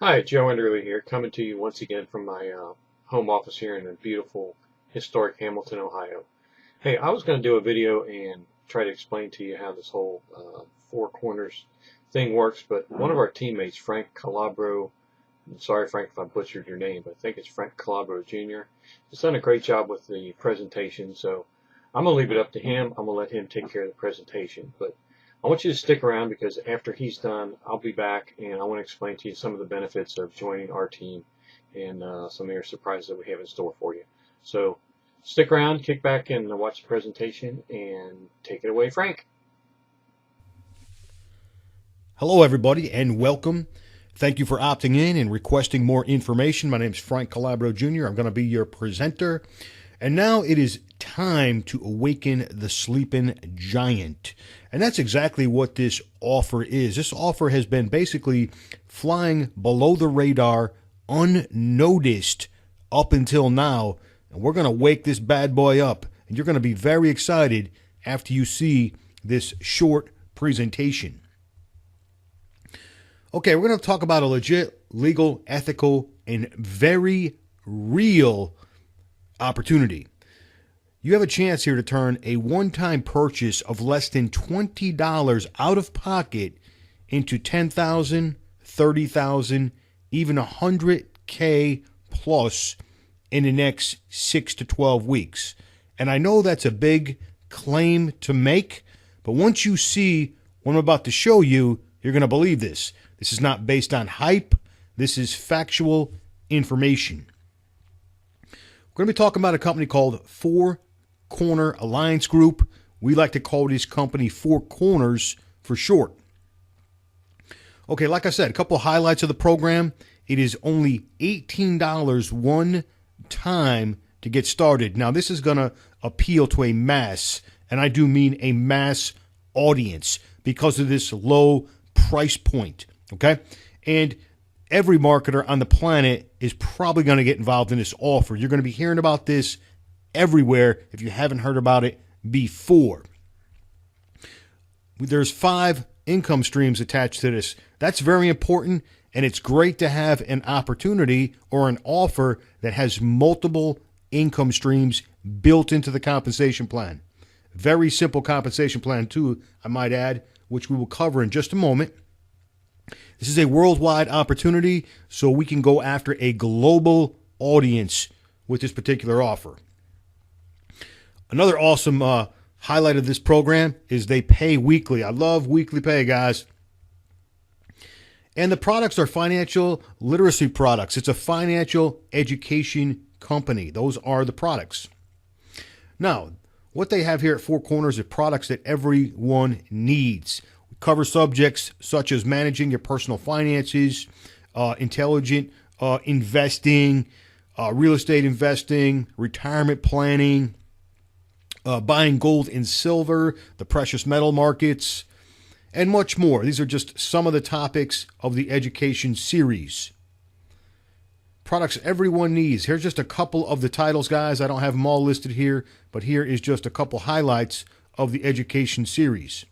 Hi, Joe Enderley here, coming to you once again from my home office here in the beautiful, historic Hamilton, Ohio. Hey, I was going to do a video and try to explain to you how this whole four corners thing works, but one of our teammates, Frank Calabro, sorry Frank if I butchered your name, but I think it's Frank Calabro Jr., has done a great job with the presentation, so I'm going to leave it up to him. I'm going to let him take care of the presentation, but I want you to stick around because after he's done, I'll be back and I want to explain to you some of the benefits of joining our team and some of your surprises that we have in store for you. So stick around, kick back and watch the presentation and take it away, Frank. Hello, everybody, and welcome. Thank you for opting in and requesting more information. My name is Frank Calabro Jr. I'm going to be your presenter. And now it is time to awaken the sleeping giant. And that's exactly what this offer is. This offer has been basically flying below the radar, unnoticed up until now. And we're going to wake this bad boy up. And you're going to be very excited after you see this short presentation. Okay, we're going to talk about a legit, legal, ethical, and very real opportunity. You have a chance here to turn a one-time purchase of less than $20 out of pocket into $10,000, $30,000, even $100K plus in the next 6 to 12 weeks. And I know that's a big claim to make, but once you see what I'm about to show you, you're going to believe this. This is not based on hype. This is factual information. We're going to be talking about a company called Four Corner Alliance Group. We like to call this company Four Corners for short. Okay, like I said, a couple of highlights of the program. It is only $18 one time to get started. Now, this is going to appeal to a mass, and I do mean a mass audience because of this low price point. Okay, and every marketer on the planet is probably going to get involved in this offer. You're going to be hearing about this everywhere if you haven't heard about it before. There's 5 income streams attached to this. That's very important, and it's great to have an opportunity or an offer that has multiple income streams built into the compensation plan. Very simple compensation plan too, I might add, which we will cover in just a moment. This is a worldwide opportunity, so we can go after a global audience with this particular offer. Another awesome highlight of this program is they pay weekly. I love weekly pay, guys. And the products are financial literacy products. It's a financial education company. Those are the products. Now, what they have here at Four Corners are products that everyone needs. Cover subjects such as managing your personal finances, intelligent investing, real estate investing, retirement planning, buying gold and silver, the precious metal markets, and much more. These are just some of the topics of the education series. Products everyone needs. Here's just a couple of the titles, guys. I don't have them all listed here, but here is just a couple highlights of the education series.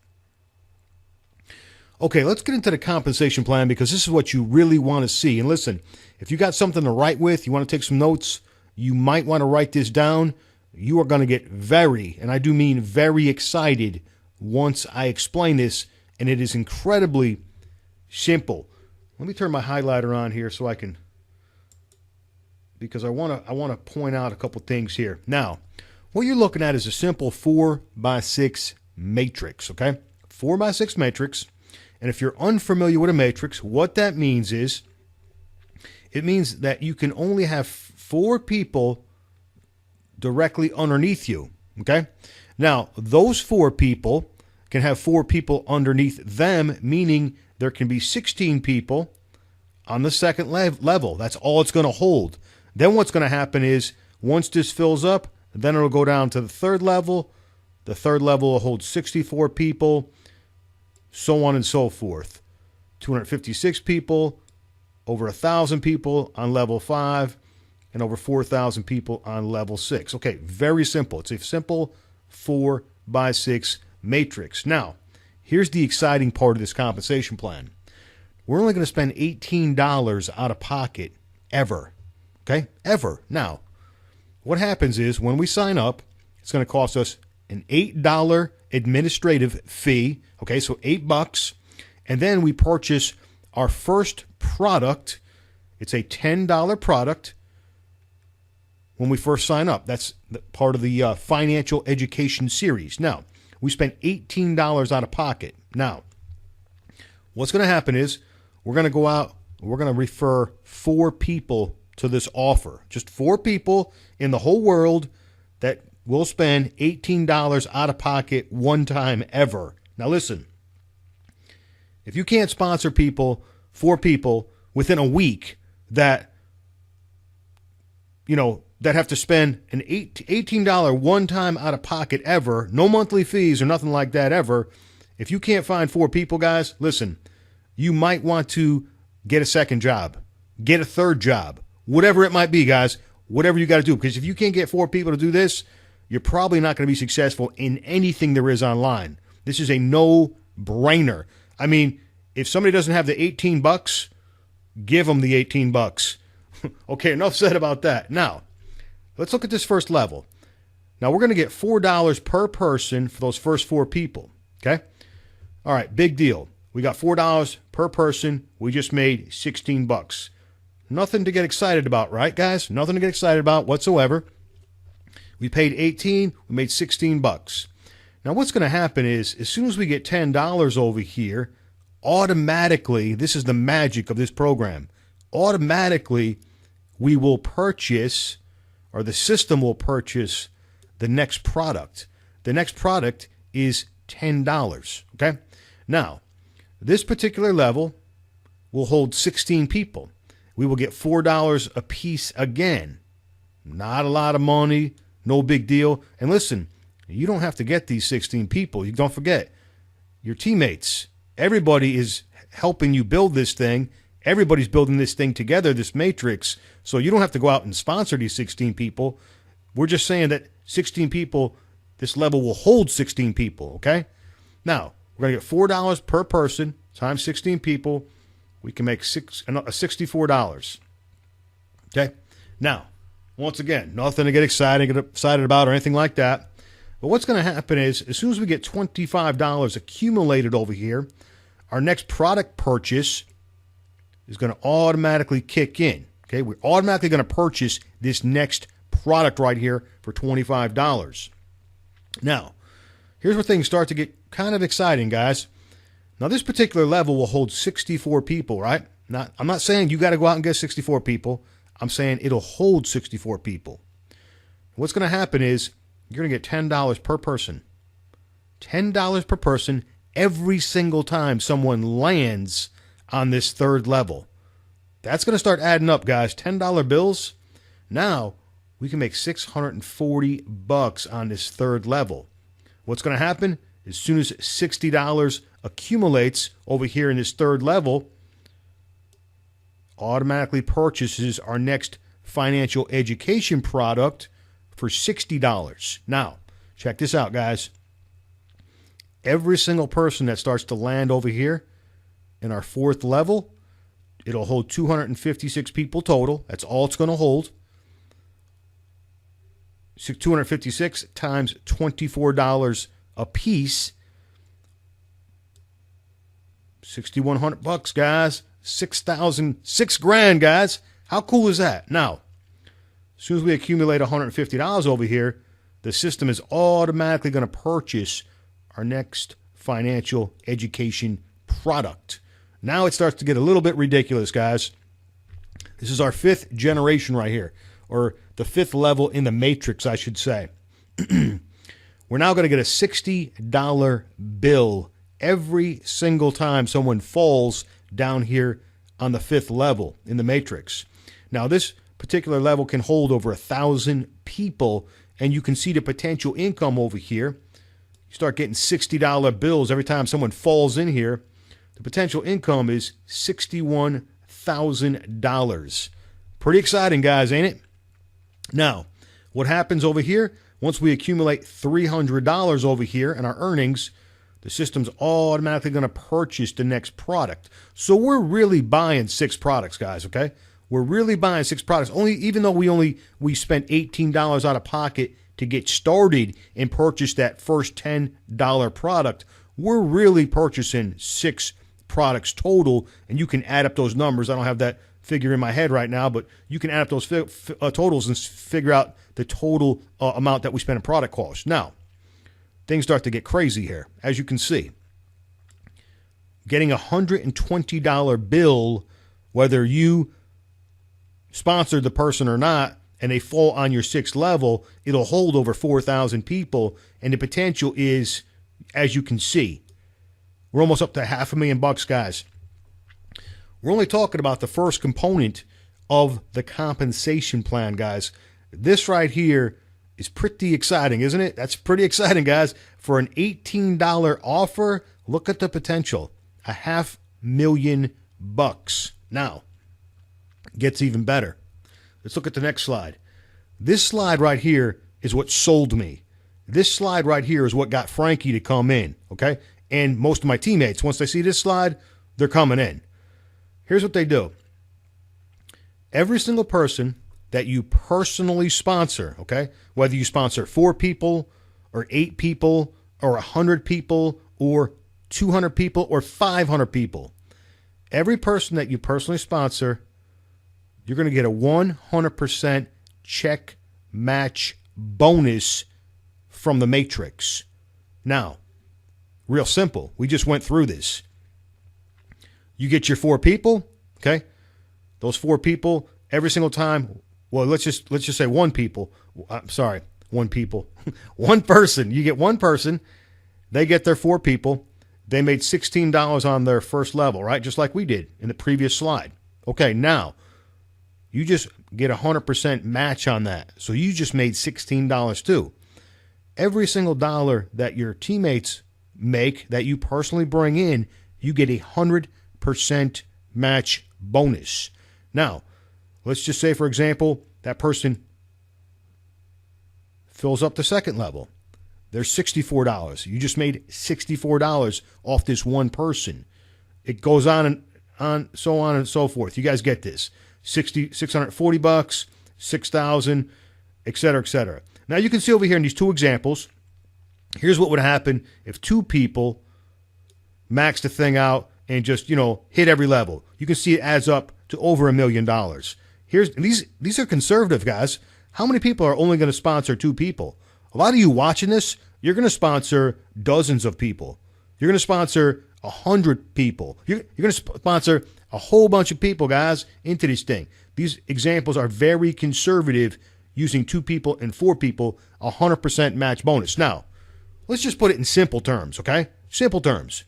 Okay, let's get into the compensation plan because this is what you really want to see. And listen, if you got something to write with, you want to take some notes, you might want to write this down. You are going to get very, and I do mean very excited once I explain this, and it is incredibly simple. Let me turn my highlighter on here so I can, because I want to point out a couple things here. Now, what you're looking at is a simple 4x6 matrix, okay? 4x6 matrix. And if you're unfamiliar with a matrix, what that means is it means that you can only have 4 people directly underneath you, okay? Now, those 4 people can have 4 people underneath them, meaning there can be 16 people on the second level. That's all it's going to hold. Then what's going to happen is once this fills up, then it'll go down to the third level. The third level will hold 64 people. So on and so forth. 256 people, over 1,000 people on level 5, and over 4,000 people on level 6. Okay, very simple. It's a simple 4x6 matrix. Now, here's the exciting part of this compensation plan. we're only going to spend $18 out of pocket ever. Okay? Ever. Now, what happens is when we sign up, it's going to cost us an $8 administrative fee. Okay, so $8. And then we purchase our first product. It's a $10 product when we first sign up. That's part of the financial education series. Now, we spent $18 out of pocket. Now, what's going to happen is we're going to go out, we're going to refer 4 people to this offer. Just 4 people in the whole world that will spend $18 out of pocket one time ever. Now, listen, if you can't sponsor 4 people within a week that, that have to spend an $18 one time out of pocket ever, no monthly fees or nothing like that ever. If you can't find 4 people, guys, listen, you might want to get a second job, get a third job, whatever it might be, guys, whatever you got to do. Because if you can't get 4 people to do this, you're probably not going to be successful in anything there is online. This is a no-brainer. I mean, if somebody doesn't have the $18, give them the $18. Okay, enough said about that. Now, let's look at this first level. Now, we're going to get $4 per person for those first 4 people, okay? All right, big deal. We got $4 per person. We just made $16. Nothing to get excited about, right, guys? Nothing to get excited about whatsoever. We paid $18. We made $16. Now, what's going to happen is as soon as we get $10 over here, automatically, this is the magic of this program, automatically we will purchase, or the system will purchase, the next product. The next product is $10, okay? Now, this particular level will hold 16 people. We will get $4 a piece again. Not a lot of money, no big deal. And listen, you don't have to get these 16 people. You don't forget, your teammates, everybody is helping you build this thing. Everybody's building this thing together, this matrix. So you don't have to go out and sponsor these 16 people. We're just saying that 16 people, this level will hold 16 people, okay? Now, we're going to get $4 per person times 16 people. We can make $64. Okay? Now, once again, nothing to get excited about or anything like that. But what's going to happen is as soon as we get $25 accumulated over here, our next product purchase is going to automatically kick in. Okay? We're automatically going to purchase this next product right here for $25. Now, here's where things start to get kind of exciting, guys. Now, this particular level will hold 64 people, right? Now, I'm not saying you got to go out and get 64 people. I'm saying it'll hold 64 people. What's going to happen is you're going to get $10 per person. $10 per person every single time someone lands on this third level. That's going to start adding up, guys. $10 bills. Now, we can make $640 on this third level. What's going to happen? As soon as $60 accumulates over here in this third level, automatically purchases our next financial education product for $60. Now, check this out, guys. Every single person that starts to land over here in our 4th level, it'll hold 256 people total. That's all it's going to hold. 256 times $24 a piece, $6,100, guys. $6,000, guys. How cool is that? Now, as soon as we accumulate $150 over here, the system is automatically going to purchase our next financial education product. Now it starts to get a little bit ridiculous, guys. This is our 5th generation right here, or the 5th level in the matrix, I should say. We're now going to get a $60 bill every single time someone falls down here on the 5th level in the matrix. Now, this particular level can hold over 1,000 people, and you can see the potential income over here. You start getting $60 bills every time someone falls in here. The potential income is $61,000. Pretty exciting, guys, ain't it? Now, what happens over here? Once we accumulate $300 over here in our earnings, the system's automatically going to purchase the next product. So we're really buying 6 products, guys, okay? We're really buying 6 products. Even though we spent $18 out of pocket to get started and purchase that first $10 product, we're really purchasing 6 products total, and you can add up those numbers. I don't have that figure in my head right now, but you can add up those totals and figure out the total amount that we spent in product cost. Now, things start to get crazy here. As you can see, getting a $120 bill, whether you sponsored the person or not, and they fall on your 6th level, it'll hold over 4,000 people, and the potential is, as you can see, we're almost up to $500,000, guys. We're only talking about the first component of the compensation plan, guys. This right here is pretty exciting, isn't it? That's pretty exciting, guys. For an $18 offer, look at the potential. $500,000. Now, it gets even better. Let's look at the next slide. This slide right here is what sold me. This slide right here is what got Frankie to come in, okay? And most of my teammates, once they see this slide, they're coming in. Here's what they do. Every single person that you personally sponsor, okay, whether you sponsor 4 people or 8 people or 100 people or 200 people or 500 people, every person that you personally sponsor, you're going to get a 100% check match bonus from the matrix. Now, real simple. We just went through this. You get your 4 people, okay? Those 4 people, every single time, well, let's just say 1 people. I'm sorry, 1 people. 1 person. You get 1 person. They get their 4 people. They made $16 on their first level, right? Just like we did in the previous slide. Okay, now, you just get 100% match on that. So you just made $16 too. Every single dollar that your teammates make that you personally bring in, you get 100% match bonus. Now, let's just say, for example, that person fills up the second level. There's $64. You just made $64 off this 1 person. It goes on and so forth. You guys get this. $640, 6,000, et cetera, et cetera. Now you can see over here in these 2 examples, here's what would happen if 2 people max the thing out and just, hit every level. You can see it adds up to over $1 million. These are conservative, guys. How many people are only going to sponsor 2 people? A lot of you watching this, you're going to sponsor dozens of people. You're going to sponsor 100 people. You're going to sponsor a whole bunch of people, guys, into this thing. These examples are very conservative, using 2 people and 4 people, 100% match bonus. Now, let's just put it in simple terms, okay? Simple terms.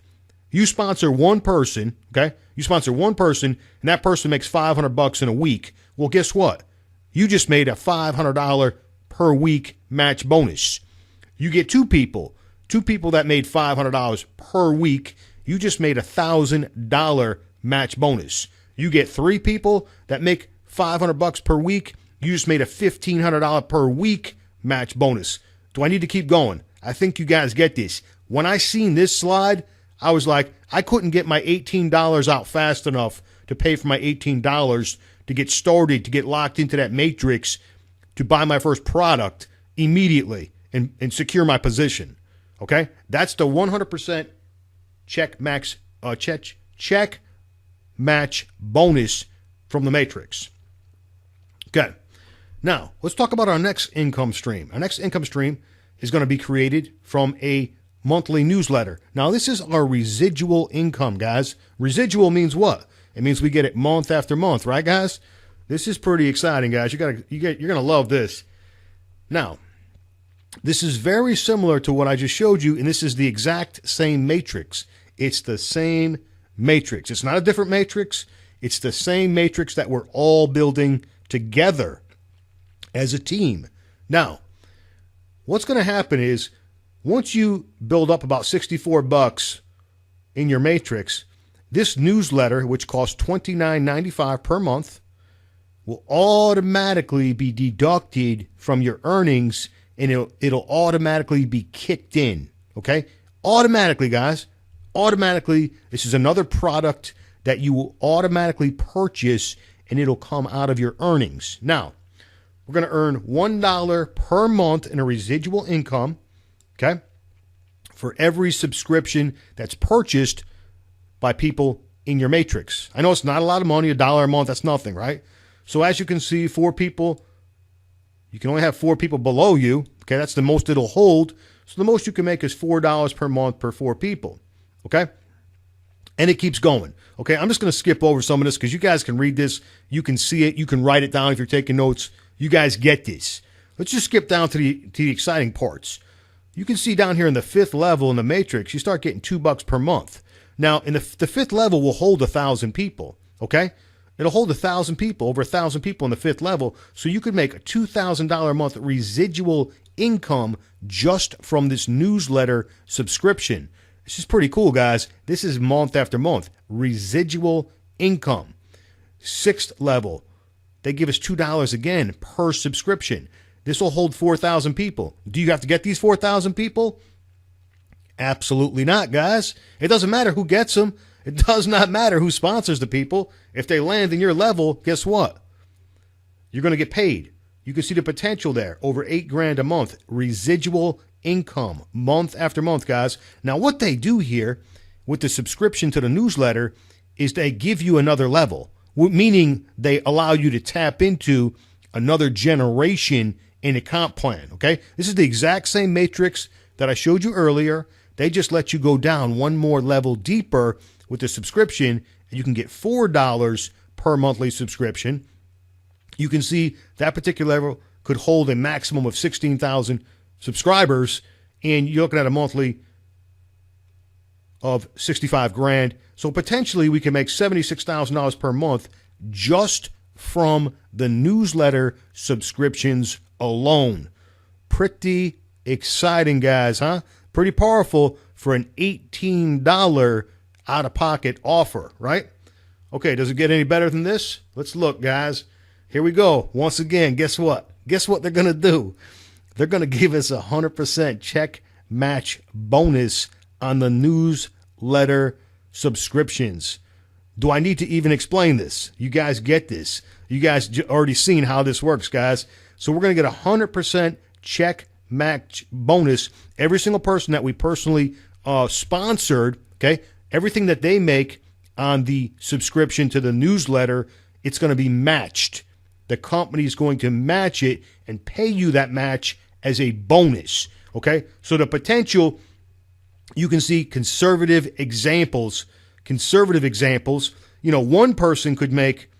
You sponsor 1 person, okay? You sponsor 1 person, and that person makes $500 in a week. Well, guess what? You just made a $500 per week match bonus. You get 2 people that made $500 per week. You just made $1,000 match bonus. You get 3 people that make $500 per week. You just made a $1,500 per week match bonus. Do I need to keep going? I think you guys get this. When I seen this slide, I was like, I couldn't get my $18 out fast enough to pay for my $18 to get started, to get locked into that matrix, to buy my first product immediately and secure my position. Okay? That's the 100% check match bonus from the matrix. Okay. Now, let's talk about our next income stream. Our next income stream is going to be created from a monthly newsletter. Now, this is our residual income, guys. Residual means what? It means we get it month after month, right, guys? This is pretty exciting, guys. You're going to love this. Now, this is very similar to what I just showed you, and this is the exact same matrix. It's the same matrix. It's not a different matrix. It's the same matrix that we're all building together as a team. Now, what's going to happen is once you build up about $64 in your matrix, this newsletter, which costs $29.95 per month, will automatically be deducted from your earnings, and it'll automatically be kicked in, okay? Automatically, guys. Automatically, this is another product that you will automatically purchase and it'll come out of your earnings. Now, we're going to earn $1 per month in a residual income, okay, for every subscription that's purchased by people in your matrix. I know it's not a lot of money, $1 a month, that's nothing, right? So as you can see, 4 people, you can only have 4 people below you, okay? That's the most it'll hold. So the most you can make is $4 per month per 4 people, okay? And it keeps going, okay? I'm just going to skip over some of this because you guys can read this. You can see it. You can write it down if you're taking notes. You guys get this. Let's just skip down to the exciting parts. You can see down here in the 5th level in the matrix, you start getting $2 per month. Now, in the 5th level will hold 1,000 people, okay? It'll hold 1,000 people, over 1,000 people in the 5th level. So you could make a $2,000 a month residual income just from this newsletter subscription. This is pretty cool, guys. This is month after month. Residual income. 6th level, they give us $2 again per subscription. This will hold 4,000 people. Do you have to get these 4,000 people? Absolutely not, guys. It doesn't matter who gets them. It does not matter who sponsors the people. If they land in your level, guess what? You're going to get paid. You can see the potential there. Over $8,000 a month. Residual income. Month after month, guys. Now, what they do here with the subscription to the newsletter is they give you another level, meaning they allow you to tap into another generation in a comp plan, okay? This is the exact same matrix that I showed you earlier. They just let you go down one more level deeper with the subscription, and you can get $4 per monthly subscription. You can see that particular level could hold a maximum of 16,000 subscribers, and you're looking at a monthly of 65 grand. So potentially we can make $76,000 per month just from the newsletter subscriptions alone. Pretty exciting, guys, huh? Pretty powerful for an $18 out-of-pocket offer, right? Okay, does it get any better than this? Let's look, guys. Here we go. Once again, guess what? Guess what they're going to do? They're going to give us a 100% check match bonus on the newsletter subscriptions. Do I need to even explain this? You guys get this. You guys already seen how this works, guys. So we're going to get a 100% check match bonus. Every single person that we personally sponsored, okay, everything that they make on the subscription to the newsletter, it's going to be matched. The company is going to match it and pay you that match as a bonus, okay? So the potential, you can see conservative examples. You know, one person could make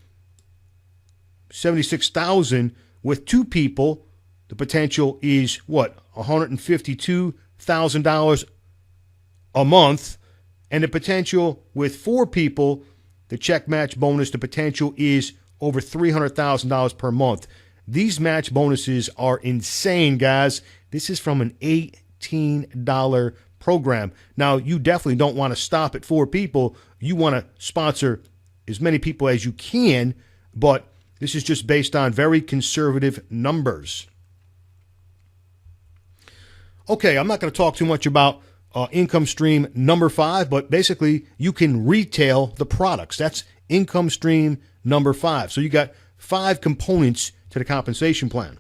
$76,000 with 2 people. The potential is what? $152,000 a month. And the potential with 4 people, the check match bonus, the potential is over $300,000 per month. These match bonuses are insane, guys. This is from an $18 program. Now, you definitely don't want to stop at 4 people. You want to sponsor as many people as you can, but this is just based on very conservative numbers. Okay, I'm not going to talk too much about income stream number 5, but basically you can retail the products. That's income stream number 5. So you got 5 components to the compensation plan.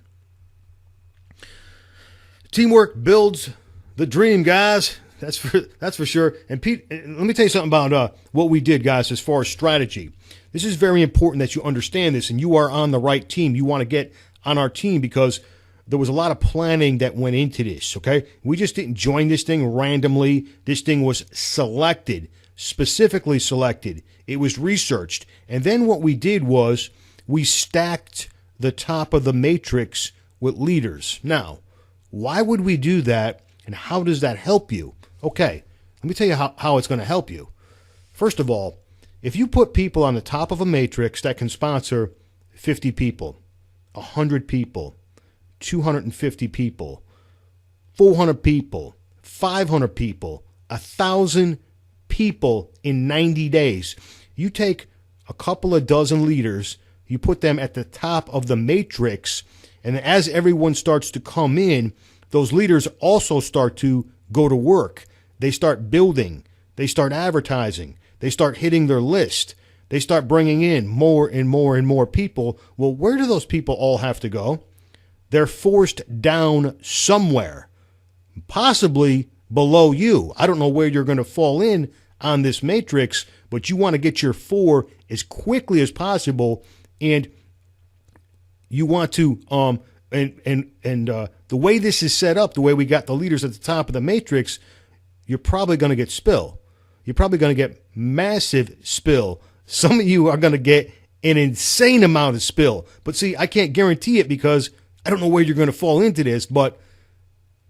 Teamwork builds the dream, guys. That's for sure. And Pete, let me tell you something about what we did, guys, as far as strategy. This is very important that you understand this, and you are on the right team. You want to get on our team because there was a lot of planning that went into this, okay? We just didn't join this thing randomly. This thing was selected, specifically selected. It was researched. And then what we did was we stacked the top of the matrix with leaders. Now, why would we do that, and how does that help you? Okay, let me tell you how it's going to help you. First of all, if you put people on the top of a matrix that can sponsor 50 people, 100 people, 250 people, 400 people, 500 people, 1,000 people in 90 days. You take a couple of dozen leaders, you put them at the top of the matrix, and as everyone starts to come in, those leaders also start to go to work. they start building, they start advertising, they start hitting their list, they start bringing in more and more and more people. Well, where do those people all have to go? They're forced down somewhere, possibly below you. I don't know where you're going to fall in on this matrix, but you want to get your 4 as quickly as possible, and you want to the way this is set up, the way we got the leaders at the top of the matrix, you're probably going to get spill. You're probably going to get massive spill. Some of you are going to get an insane amount of spill. But see, I can't guarantee it because I don't know where you're going to fall into this, but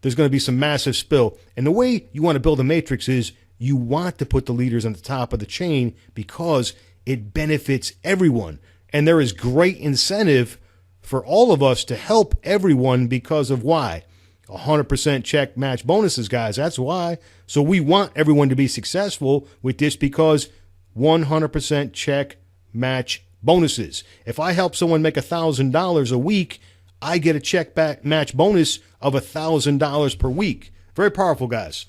there's going to be some massive spill. And the way you want to build a matrix is you want to put the leaders on the top of the chain because it benefits everyone. And there is great incentive for all of us to help everyone because of why? 100% check match bonuses, guys. That's why. So we want everyone to be successful with this because 100% check match bonuses. If I help someone make $1,000 a week, I get a check back match bonus of $1,000 per week. Very powerful, guys.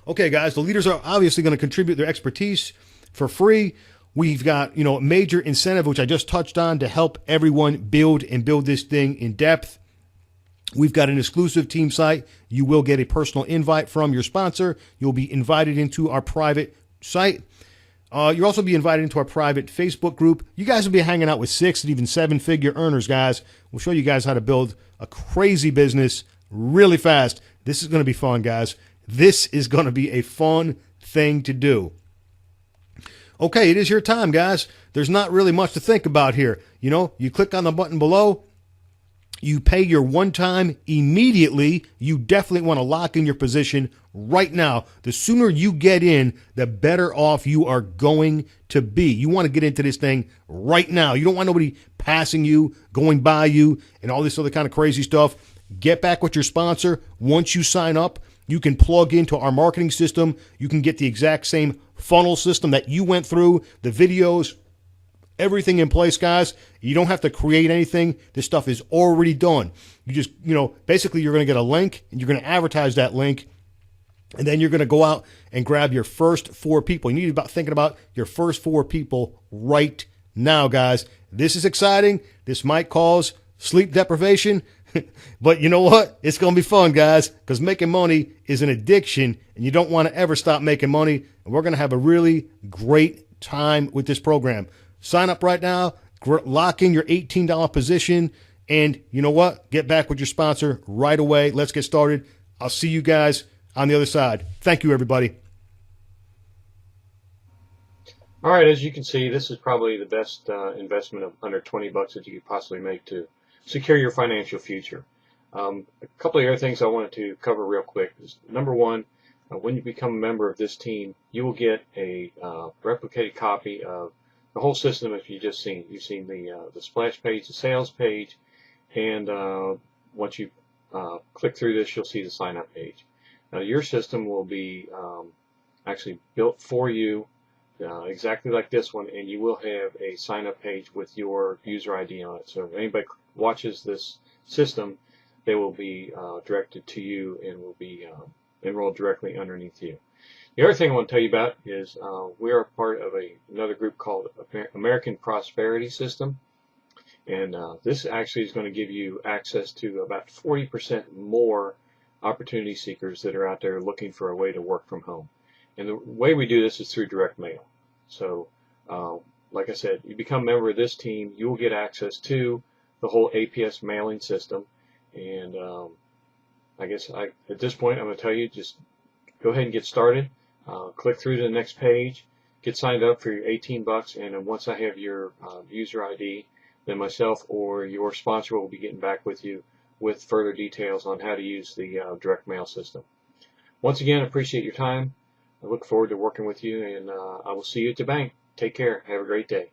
Okay, guys, the leaders are obviously going to contribute their expertise for free. We've got, a major incentive, which I just touched on, to help everyone build this thing in depth. We've got an exclusive team site. You will get a personal invite from your sponsor. You'll be invited into our private site. You'll also be invited into our private Facebook group. You guys will be hanging out with 6 and even 7-figure earners, guys. We'll show you guys how to build a crazy business really fast. This is going to be fun, guys. This is going to be a fun thing to do. Okay, it is your time, guys. There's not really much to think about here. You click on the button below. You pay your one time immediately. You definitely want to lock in your position right now. The sooner you get in, the better off you are going to be. You want to get into this thing right now. You don't want nobody passing you, going by you, and all this other kind of crazy stuff. Get back with your sponsor. Once you sign up, you can plug into our marketing system. You can get the exact same funnel system that you went through, the videos, everything in place, guys. You don't have to create anything. This stuff is already done. You just, basically you're going to get a link and you're going to advertise that link. And then you're going to go out and grab your first 4 people. You need to be thinking about your first 4 people right now, guys. This is exciting. This might cause sleep deprivation. But you know what? It's going to be fun, guys, because making money is an addiction, and you don't want to ever stop making money. And we're going to have a really great time with this program. Sign up right now, lock in your $18 position, and you know what? Get back with your sponsor right away. Let's get started. I'll see you guys on the other side. Thank you, everybody. All right, as you can see, this is probably the best investment of under $20 that you could possibly make to secure your financial future. A couple of other things I wanted to cover real quick is, number one, when you become a member of this team, you will get a replicated copy of the whole system as you just seen. You've seen the splash page, the sales page, and once you click through this, you'll see the sign up page. Now, your system will be actually built for you exactly like this one, and you will have a sign up page with your user ID on it. So if anybody watches this system, they will be directed to you and will be enrolled directly underneath you. The other thing I want to tell you about is we are part of another group called American Prosperity System, and this actually is going to give you access to about 40% more opportunity seekers that are out there looking for a way to work from home. And the way we do this is through direct mail. So like I said, you become a member of this team, you will get access to the whole APS mailing system. And I guess at this point, I'm going to tell you, just go ahead and get started. Click through to the next page, get signed up for your $18, and then once I have your user ID, then myself or your sponsor will be getting back with you with further details on how to use the direct mail system. Once again, I appreciate your time. I look forward to working with you, and I will see you at the bank. Take care. Have a great day.